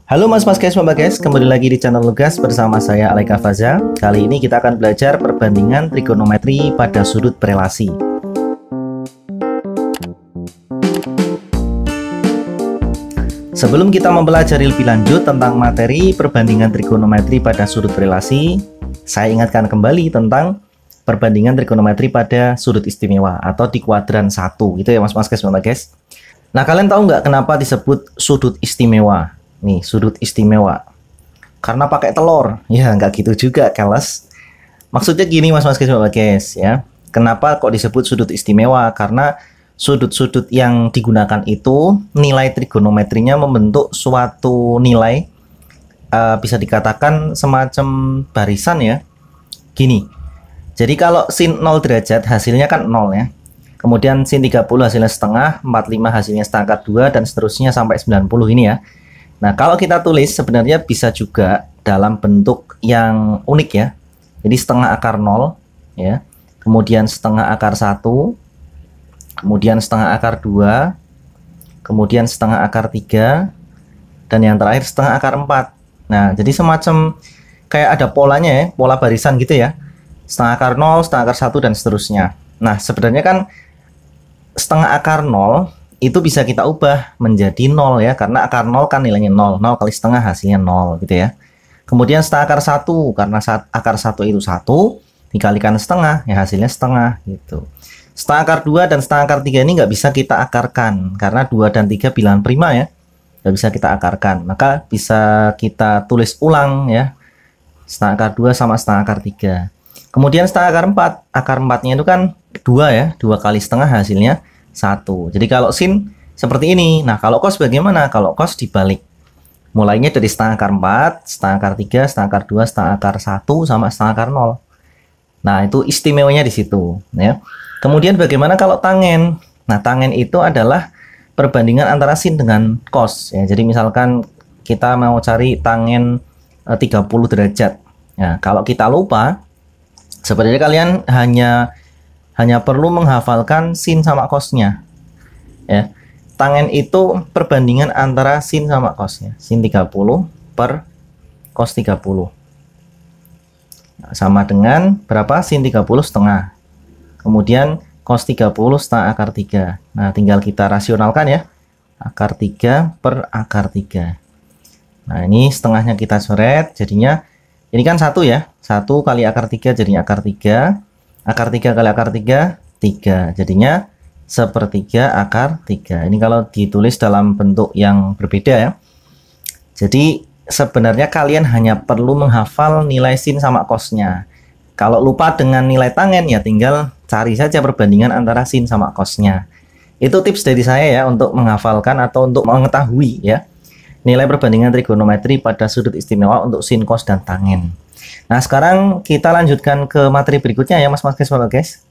Halo mas guys, mbak guys, kembali lagi di channel Lugas bersama saya Alaika Faza. Kali ini kita akan belajar perbandingan trigonometri pada sudut berelasi. Sebelum kita mempelajari lebih lanjut tentang materi perbandingan trigonometri pada sudut berelasi, saya ingatkan kembali tentang perbandingan trigonometri pada sudut istimewa atau di kuadran 1 gitu ya mas guys, mbak guys. Nah, kalian tahu nggak kenapa disebut sudut istimewa? Nih, sudut istimewa. Karena pakai telur. Ya, nggak gitu juga, keles. Maksudnya gini, mas guys, ya. Kenapa kok disebut sudut istimewa? Karena sudut-sudut yang digunakan itu, nilai trigonometrinya membentuk suatu nilai, bisa dikatakan semacam barisan ya. Gini. Jadi kalau sin 0 derajat, hasilnya kan 0 ya. Kemudian sin 30 hasilnya setengah, 45 hasilnya setengah akar 2, dan seterusnya sampai 90 ini ya. Nah, kalau kita tulis sebenarnya bisa juga dalam bentuk yang unik ya. Jadi setengah akar 0 ya. Kemudian setengah akar 1, kemudian setengah akar 2, kemudian setengah akar 3, dan yang terakhir setengah akar 4. Nah, jadi semacam kayak ada polanya ya, pola barisan gitu ya. Setengah akar 0, setengah akar 1, dan seterusnya. Nah, sebenarnya kan setengah akar 0 itu bisa kita ubah menjadi 0 ya, karena akar 0 kan nilainya 0, 0 kali setengah hasilnya 0 gitu ya. Kemudian setengah akar 1, karena akar 1 itu 1 dikalikan setengah ya, hasilnya setengah gitu. Setengah akar 2 dan setengah akar 3 ini nggak bisa kita akarkan karena 2 dan 3 bilangan prima ya, nggak bisa kita akarkan, maka bisa kita tulis ulang ya, setengah akar 2 sama setengah akar 3. Kemudian setengah akar 4, akar 4 nya itu kan 2 ya, 2 kali setengah hasilnya 1. Jadi kalau sin seperti ini. Nah, kalau cos bagaimana? Kalau cos dibalik. Mulainya dari setengah akar 4, setengah akar 3, setengah akar 2, setengah akar 1, sama setengah akar 0. Nah, itu istimewanya di situ ya. Kemudian bagaimana kalau tangen? Nah, tangen itu adalah perbandingan antara sin dengan cos ya. Jadi misalkan kita mau cari tangen 30 derajat. Nah, kalau kita lupa, sebenarnya kalian hanya perlu menghafalkan sin sama cosnya ya. Tangen itu perbandingan antara sin sama cosnya. Sin 30 per cos 30 sama dengan berapa? Sin 30 setengah, kemudian cos 30 setengah akar 3. Nah, tinggal kita rasionalkan ya, akar 3 per akar 3. Nah, ini setengahnya kita coret, jadinya ini kan 1 ya, 1 kali akar 3 jadinya akar 3. Akar 3 kali akar 3, 3. Jadinya sepertiga akar 3. Ini kalau ditulis dalam bentuk yang berbeda ya. Jadi sebenarnya kalian hanya perlu menghafal nilai sin sama cosnya. Kalau lupa dengan nilai tangen ya tinggal cari saja perbandingan antara sin sama cosnya. Itu tips dari saya ya untuk menghafalkan atau untuk mengetahui ya nilai perbandingan trigonometri pada sudut istimewa untuk sin, cos, dan tangen. Nah, sekarang kita lanjutkan ke materi berikutnya ya mas guys.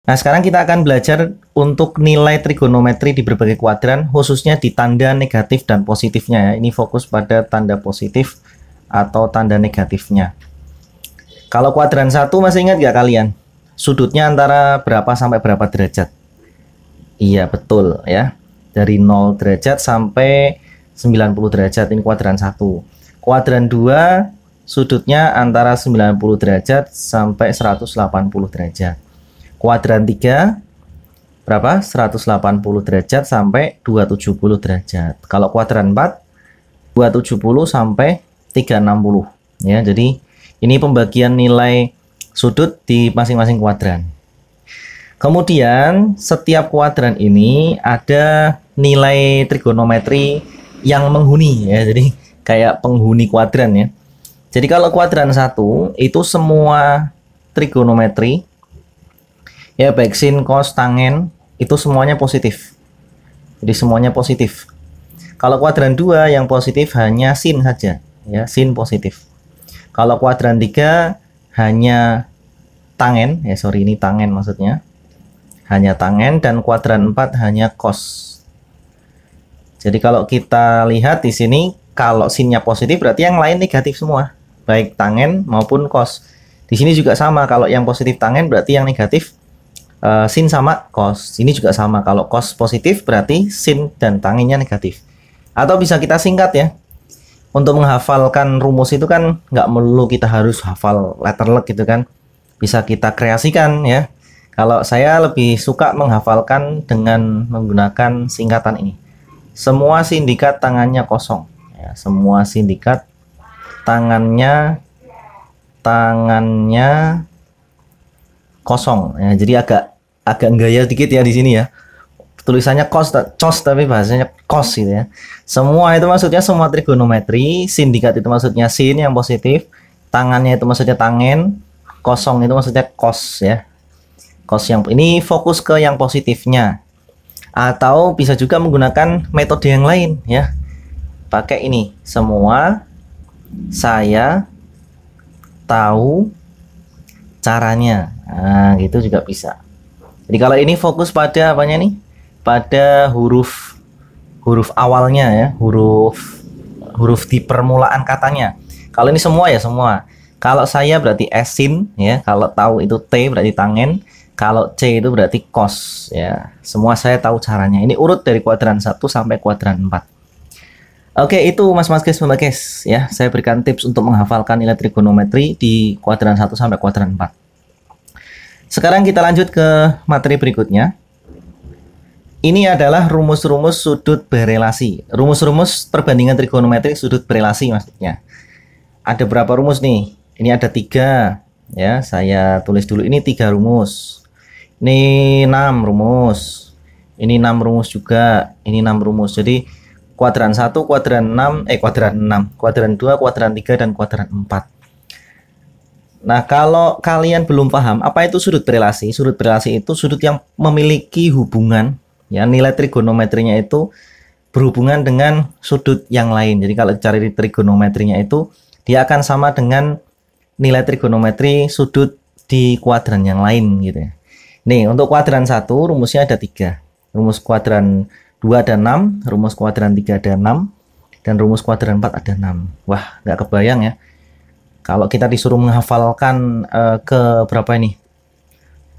Nah, sekarang kita akan belajar untuk nilai trigonometri di berbagai kuadran, khususnya di tanda negatif dan positifnya ya. Ini fokus pada tanda positif atau tanda negatifnya. Kalau kuadran 1 masih ingat nggak kalian? Sudutnya antara berapa sampai berapa derajat? Iya, betul ya. Dari 0 derajat sampai 90 derajat, ini kuadran 1. Kuadran 2 sudutnya antara 90 derajat sampai 180 derajat. Kuadran 3 berapa? 180 derajat sampai 270 derajat. Kalau kuadran 4 270 sampai 360 ya. Jadi ini pembagian nilai sudut di masing-masing kuadran. Kemudian setiap kuadran ini ada nilai trigonometri yang menghuni ya. Jadi kayak penghuni kuadran ya. Jadi kalau kuadran 1 itu semua trigonometri ya, baik sin, cos, tangen itu semuanya positif. Jadi semuanya positif. Kalau kuadran 2 yang positif hanya sin saja ya, sin positif. Kalau kuadran 3 hanya tangen ya, sorry ini tangen maksudnya. Hanya tangen, dan kuadran 4 hanya cos. Jadi kalau kita lihat di sini, kalau sinnya positif berarti yang lain negatif semua, baik tangen maupun cos. Di sini juga sama, kalau yang positif tangen berarti yang negatif sin sama cos. Ini juga sama, kalau cos positif berarti sin dan tangennya negatif. Atau bisa kita singkat ya, untuk menghafalkan rumus itu kan nggak melulu kita harus hafal letter luck gitu kan. Bisa kita kreasikan ya. Kalau saya lebih suka menghafalkan dengan menggunakan singkatan ini. Semua sindikat tangannya kosong. Ya, semua sindikat tangannya kosong. Ya, jadi agak gaya dikit ya di sini ya. Tulisannya cos tapi bahasanya kos gitu ya. Semua itu maksudnya semua trigonometri, sindikat itu maksudnya sin yang positif, tangannya itu maksudnya tangen, kosong itu maksudnya kos ya. Kos yang ini fokus ke yang positifnya. Atau bisa juga menggunakan metode yang lain ya. Pakai ini, semua saya tahu caranya. Nah, gitu juga bisa. Jadi kalau ini fokus pada apanya nih? Pada huruf awalnya ya, huruf di permulaan katanya. Kalau ini semua ya semua. Kalau saya berarti sin ya, kalau tahu itu t berarti tangen, kalau c itu berarti kos ya. Semua saya tahu caranya. Ini urut dari kuadran 1 sampai kuadran 4. Oke, itu Mas guys, Mbak guys ya. Saya berikan tips untuk menghafalkan nilai trigonometri di kuadran 1 sampai kuadran 4. Sekarang kita lanjut ke materi berikutnya. Ini adalah rumus-rumus sudut berelasi. Rumus-rumus perbandingan trigonometri sudut berelasi maksudnya. Ada berapa rumus nih? Ini ada 3. Ya, saya tulis dulu. Ini 3 rumus. Ini 6 rumus. Ini 6 rumus juga. Ini 6 rumus. Jadi kuadran 1, kuadran 6, kuadran 2, kuadran 3, dan kuadran 4. Nah, kalau kalian belum paham apa itu sudut berelasi, sudut berelasi itu sudut yang memiliki hubungan, ya, nilai trigonometrinya itu berhubungan dengan sudut yang lain. Jadi kalau cari trigonometrinya itu dia akan sama dengan nilai trigonometri sudut di kuadran yang lain gitu ya. Nih, untuk kuadran 1 rumusnya ada 3. Rumus kuadran 2 ada 6, rumus kuadran 3 ada 6, dan rumus kuadran 4 ada 6. Wah, nggak kebayang ya. Kalau kita disuruh menghafalkan ke berapa ini?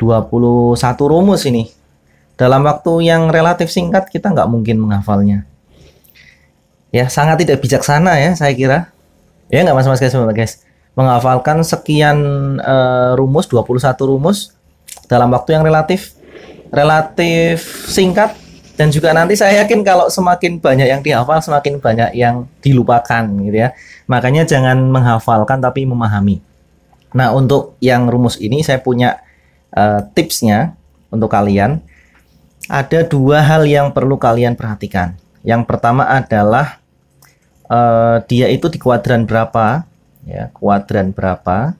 21 rumus ini. Dalam waktu yang relatif singkat kita nggak mungkin menghafalnya. Ya, sangat tidak bijaksana ya saya kira. Ya nggak mas guys. Menghafalkan sekian rumus, 21 rumus dalam waktu yang relatif singkat. Dan juga nanti saya yakin kalau semakin banyak yang dihafal, semakin banyak yang dilupakan gitu ya. Makanya jangan menghafalkan tapi memahami. Nah, untuk yang rumus ini saya punya tipsnya untuk kalian. Ada 2 hal yang perlu kalian perhatikan. Yang pertama adalah dia itu di kuadran berapa ya, kuadran berapa,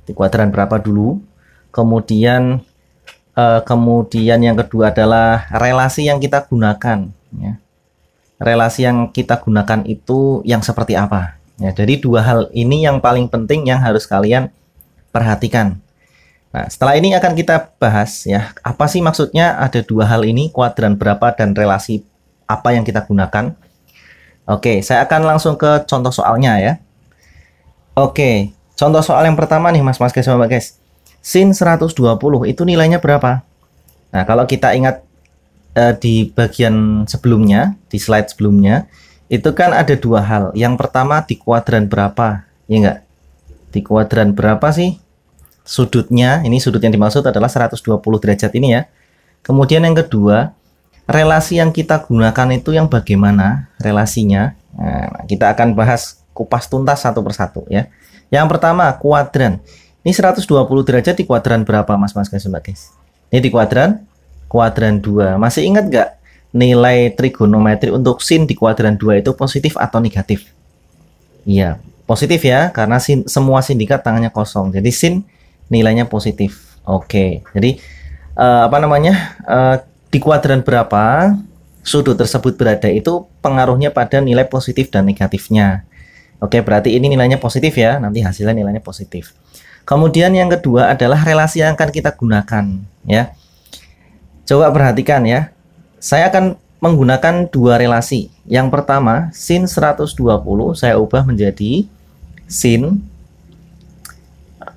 di kuadran berapa dulu. Kemudian yang kedua adalah relasi yang kita gunakan ya. Relasi yang kita gunakan itu yang seperti apa ya. Jadi 2 hal ini yang paling penting yang harus kalian perhatikan. Nah, setelah ini akan kita bahas ya, apa sih maksudnya ada 2 hal ini, kuadran berapa dan relasi apa yang kita gunakan. Oke, saya akan langsung ke contoh soalnya ya. Oke, contoh soal yang pertama nih mas guys, Mbak guys. Sin 120 itu nilainya berapa? Nah, kalau kita ingat di bagian sebelumnya, di slide sebelumnya, itu kan ada 2 hal. Yang pertama di kuadran berapa, ya enggak? Di kuadran berapa sih sudutnya? Ini sudut yang dimaksud adalah 120 derajat ini ya. Kemudian yang kedua, relasi yang kita gunakan itu yang bagaimana relasinya. Nah, kita akan bahas kupas tuntas satu persatu ya. Yang pertama kuadran. Ini 120 derajat di kuadran berapa mas guys? Ini di kuadran 2. Masih ingat nggak nilai trigonometri untuk sin di kuadran 2 itu positif atau negatif? Iya, positif ya, karena semua sindikat tangannya kosong. Jadi sin nilainya positif. Oke, jadi di kuadran berapa sudut tersebut berada itu pengaruhnya pada nilai positif dan negatifnya. Oke, berarti ini nilainya positif ya, nanti hasilnya nilainya positif. Kemudian yang kedua adalah relasi yang akan kita gunakan ya. Coba perhatikan ya. Saya akan menggunakan 2 relasi. Yang pertama, sin 120 saya ubah menjadi sin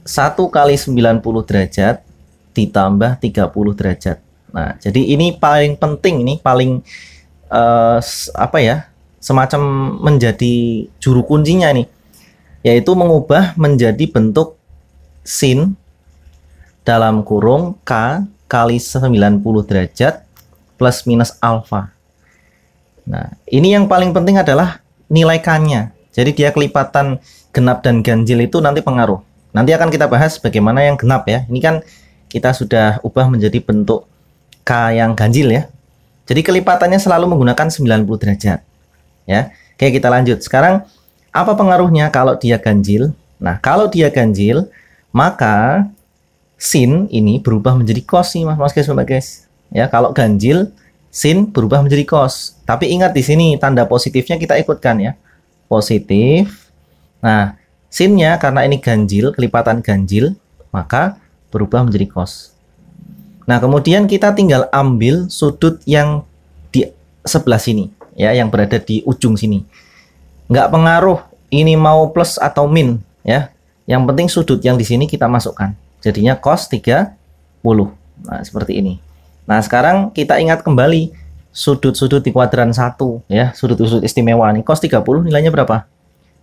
1 kali 90 derajat ditambah 30 derajat. Nah, jadi ini paling penting, ini paling semacam menjadi juru kuncinya nih, yaitu mengubah menjadi bentuk sin dalam kurung K kali 90 derajat plus minus alfa. Nah, ini yang paling penting adalah nilai K-nya. Jadi dia kelipatan genap dan ganjil itu nanti pengaruh. Nanti akan kita bahas bagaimana yang genap ya. Ini kan kita sudah ubah menjadi bentuk K yang ganjil ya. Jadi kelipatannya selalu menggunakan 90 derajat. Ya. Oke, kita lanjut. Sekarang apa pengaruhnya kalau dia ganjil? Nah, kalau dia ganjil, maka sin ini berubah menjadi cos nih, Mas guys. Ya, kalau ganjil, sin berubah menjadi cos. Tapi ingat di sini tanda positifnya kita ikutkan ya. Positif. Nah, sinnya karena ini ganjil, kelipatan ganjil, maka berubah menjadi cos. Nah, kemudian kita tinggal ambil sudut yang di sebelah sini, ya, yang berada di ujung sini. Nggak pengaruh ini mau plus atau min, ya. Yang penting sudut yang di sini kita masukkan. Jadinya cos 30. Nah, seperti ini. Nah, sekarang kita ingat kembali sudut-sudut di kuadran 1, ya, sudut-sudut istimewa nih. Cos 30 nilainya berapa?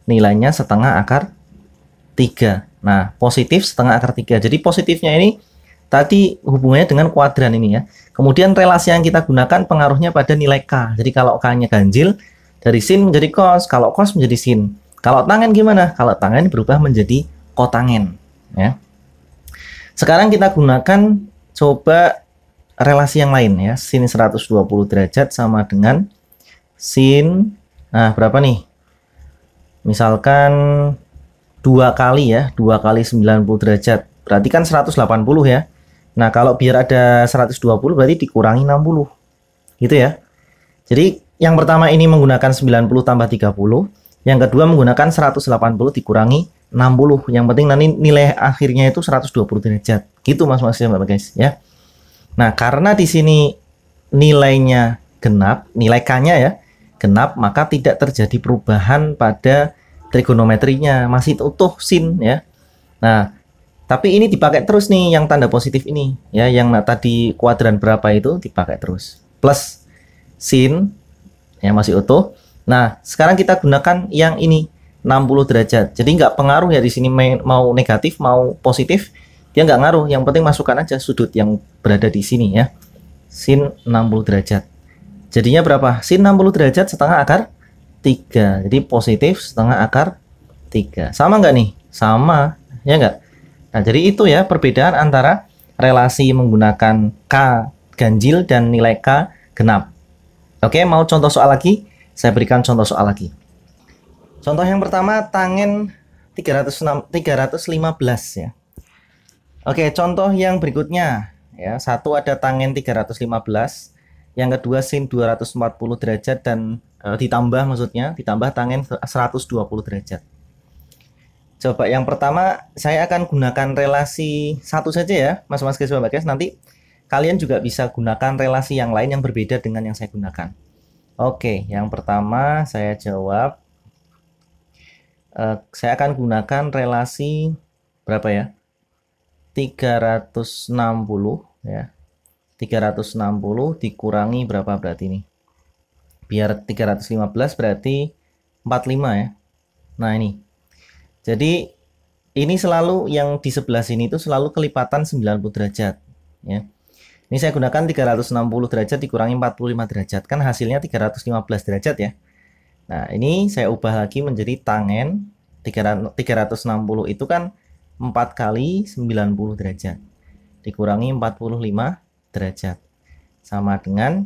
Nilainya setengah akar 3. Nah, positif setengah akar 3. Jadi positifnya ini tadi hubungannya dengan kuadran ini ya. Kemudian relasi yang kita gunakan pengaruhnya pada nilai K. Jadi kalau K-nya ganjil, dari sin menjadi cos. Kalau cos menjadi sin. Kalau tangen gimana? Kalau tangen berubah menjadi kotangen. Ya. Sekarang kita gunakan coba relasi yang lain ya. Sin 120 derajat sama dengan sin, nah berapa nih? Misalkan 2 kali ya. 2 kali 90 derajat. Berarti kan 180 ya. Nah, kalau biar ada 120 berarti dikurangi 60. Gitu ya. Jadi, yang pertama ini menggunakan 90 tambah 30. Yang kedua menggunakan 180 dikurangi 60. Yang penting nanti nilai akhirnya itu 120 derajat. Gitu Mas guys ya. Nah, karena di sini nilainya genap, nilai K-nya ya, genap, maka tidak terjadi perubahan pada trigonometrinya. Masih utuh sin ya. Nah, tapi ini dipakai terus nih yang tanda positif ini ya, yang tadi kuadran berapa itu dipakai terus. Plus sin yang masih utuh. Nah, sekarang kita gunakan yang ini 60 derajat. Jadi nggak pengaruh ya di sini mau negatif mau positif, dia nggak ngaruh. Yang penting masukkan aja sudut yang berada di sini ya. Sin 60 derajat. Jadinya berapa? Sin 60 derajat setengah akar 3. Jadi positif setengah akar 3. Sama nggak nih? Sama, ya nggak? Nah, jadi itu ya perbedaan antara relasi menggunakan K ganjil dan nilai K genap. Oke, mau contoh soal lagi? Saya berikan contoh soal lagi. Contoh yang pertama, tangen 315 ya. Oke, contoh yang berikutnya ya. Satu ada tangen 315, yang kedua sin 240 derajat dan ditambah tangen 120 derajat. Coba yang pertama saya akan gunakan relasi satu saja ya, Mas guys. Nanti kalian juga bisa gunakan relasi yang lain yang berbeda dengan yang saya gunakan. Oke, yang pertama saya jawab. Saya akan gunakan relasi berapa ya? 360 ya. 360 dikurangi berapa berarti ini? Biar 315 berarti 45 ya. Nah, ini. Jadi ini selalu yang di sebelah sini itu selalu kelipatan 90 derajat ya. Ini saya gunakan 360 derajat dikurangi 45 derajat, kan hasilnya 315 derajat ya. Nah, ini saya ubah lagi menjadi tangen 360 itu kan 4 kali 90 derajat dikurangi 45 derajat sama dengan,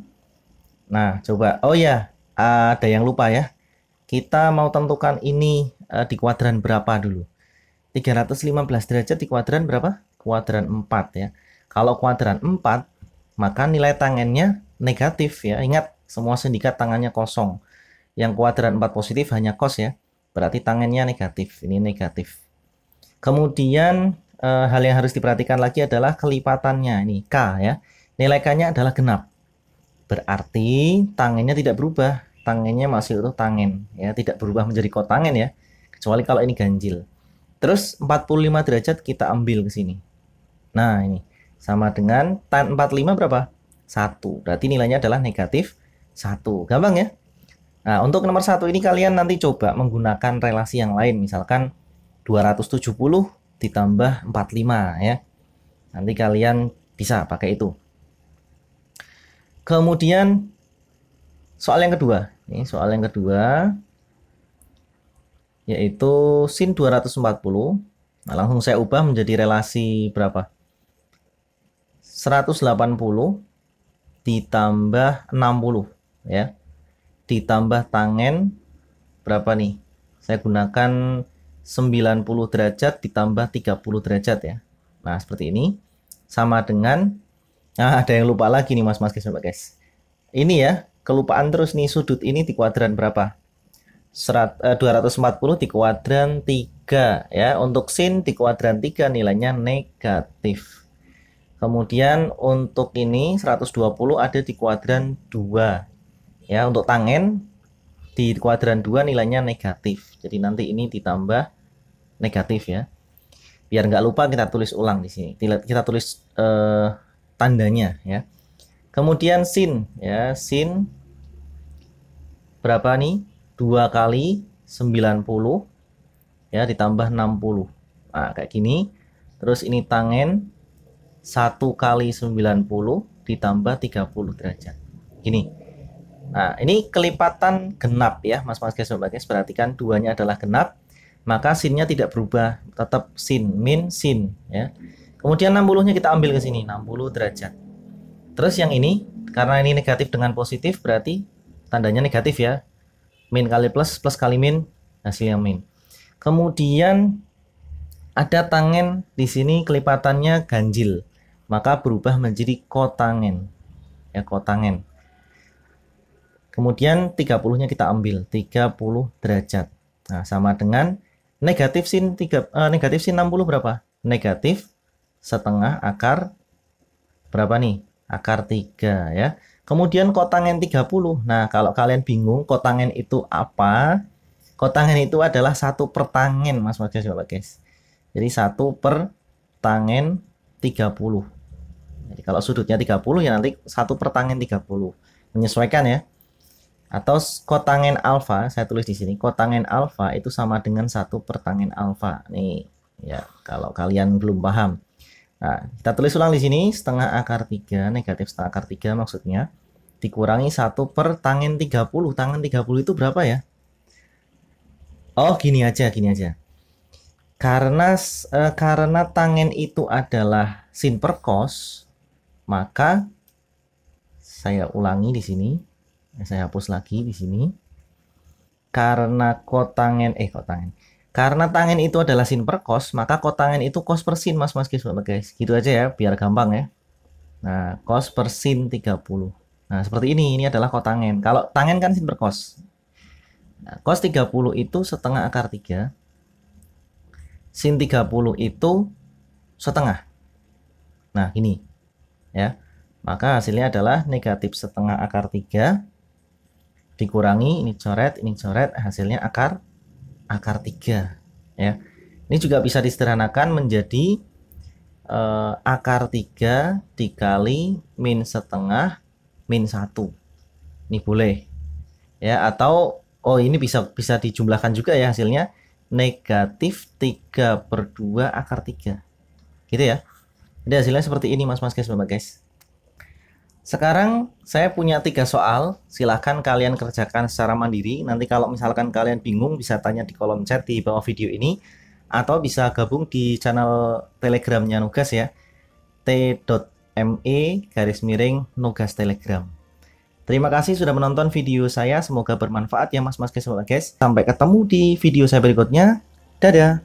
nah coba, oh ya ada yang lupa ya, kita mau tentukan ini di kuadran berapa dulu. 315 derajat di kuadran berapa? Kuadran 4 ya. Kalau kuadran 4 maka nilai tangennya negatif ya. Ingat, semua sindikat tangannya kosong. Yang kuadran 4 positif hanya cos ya. Berarti tangennya negatif. Ini negatif. Kemudian hal yang harus diperhatikan lagi adalah kelipatannya. Ini K ya. Nilai K-nya adalah genap. Berarti tangennya tidak berubah. Tangennya masih utuh tangen ya, tidak berubah menjadi kotangen ya. Kecuali kalau ini ganjil. Terus 45 derajat kita ambil ke sini. Nah, ini sama dengan tan 45 berapa? 1. Berarti nilainya adalah negatif 1. Gampang ya? Nah, untuk nomor 1 ini kalian nanti coba menggunakan relasi yang lain. Misalkan 270 ditambah 45 ya. Nanti kalian bisa pakai itu. Kemudian soal yang kedua. Ini soal yang kedua yaitu sin 240. Nah, langsung saya ubah menjadi relasi berapa? 180 ditambah 60 ya. Ditambah tangen berapa nih? Saya gunakan 90 derajat ditambah 30 derajat ya. Nah, seperti ini. Sama dengan ada yang lupa lagi nih mas guys. Ini ya, kelupaan terus nih, sudut ini di kuadran berapa? 240 di kuadran 3 ya. Untuk sin di kuadran 3 nilainya negatif. Kemudian untuk ini 120 ada di kuadran 2 ya. Untuk tangen di kuadran 2 nilainya negatif. Jadi nanti ini ditambah negatif ya. Biar nggak lupa kita tulis ulang di sini. Kita tulis tandanya ya. Kemudian sin ya, sin berapa nih? 2 kali 90 ya ditambah 60. Nah, kayak gini. Terus ini tangen 1 kali 90 ditambah 30 derajat. Gini. Nah, ini kelipatan genap ya, Mas guys. Perhatikan duanya adalah genap, maka sinnya tidak berubah, tetap sin, min, sin ya. Kemudian 60-nya kita ambil ke sini, 60 derajat. Terus yang ini, karena ini negatif dengan positif, berarti tandanya negatif ya. Min kali plus, plus kali min, hasilnya min. Kemudian ada tangen di sini kelipatannya ganjil, maka berubah menjadi kotangen. Ya, kotangen. Kemudian 30-nya kita ambil, 30 derajat. Nah, sama dengan negatif sin 60 berapa? Negatif setengah akar berapa nih? Akar 3 ya. Kemudian kotangen 30. Nah, kalau kalian bingung kotangen itu apa? Kotangen itu adalah 1 per tangen, guys. Jadi 1 per tangen 30. Jadi kalau sudutnya 30 ya nanti 1 per tangen 30. Menyesuaikan ya. Atau kotangen alfa, saya tulis di sini. Kotangen alfa itu sama dengan 1 per tangen alfa. Nih, ya, kalau kalian belum paham. Nah, kita tulis ulang di sini, setengah akar 3, negatif setengah akar 3 maksudnya, dikurangi 1 per tangen 30. Tangen 30 itu berapa ya? Oh, gini aja. Karena tangen itu adalah sin per cos, maka saya ulangi di sini. Saya hapus lagi di sini. Karena Karena tangen itu adalah sin per cos, maka kotangen itu cos per sin, guys. Gitu aja ya, biar gampang ya. Nah, cos per sin 30. Nah, seperti ini adalah kotangen. Kalau tangen kan sin per cos. Nah, cos 30 itu setengah akar 3. Sin 30 itu setengah. Nah, ini. Ya. Maka hasilnya adalah negatif setengah akar 3 dikurangi ini coret, hasilnya akar 3 ya. Ini juga bisa disederhanakan menjadi akar 3 dikali min setengah min 1. Ini boleh ya, atau ini bisa dijumlahkan juga ya, hasilnya negatif 3/2 akar 3 gitu ya. Jadi hasilnya seperti ini guys. Sekarang saya punya 3 soal, silahkan kalian kerjakan secara mandiri. Nanti kalau misalkan kalian bingung bisa tanya di kolom chat di bawah video ini, atau bisa gabung di channel telegramnya Nugas ya, t.me/nugas telegram. Terima kasih sudah menonton video saya, semoga bermanfaat ya guys. Sampai ketemu di video saya berikutnya, dadah.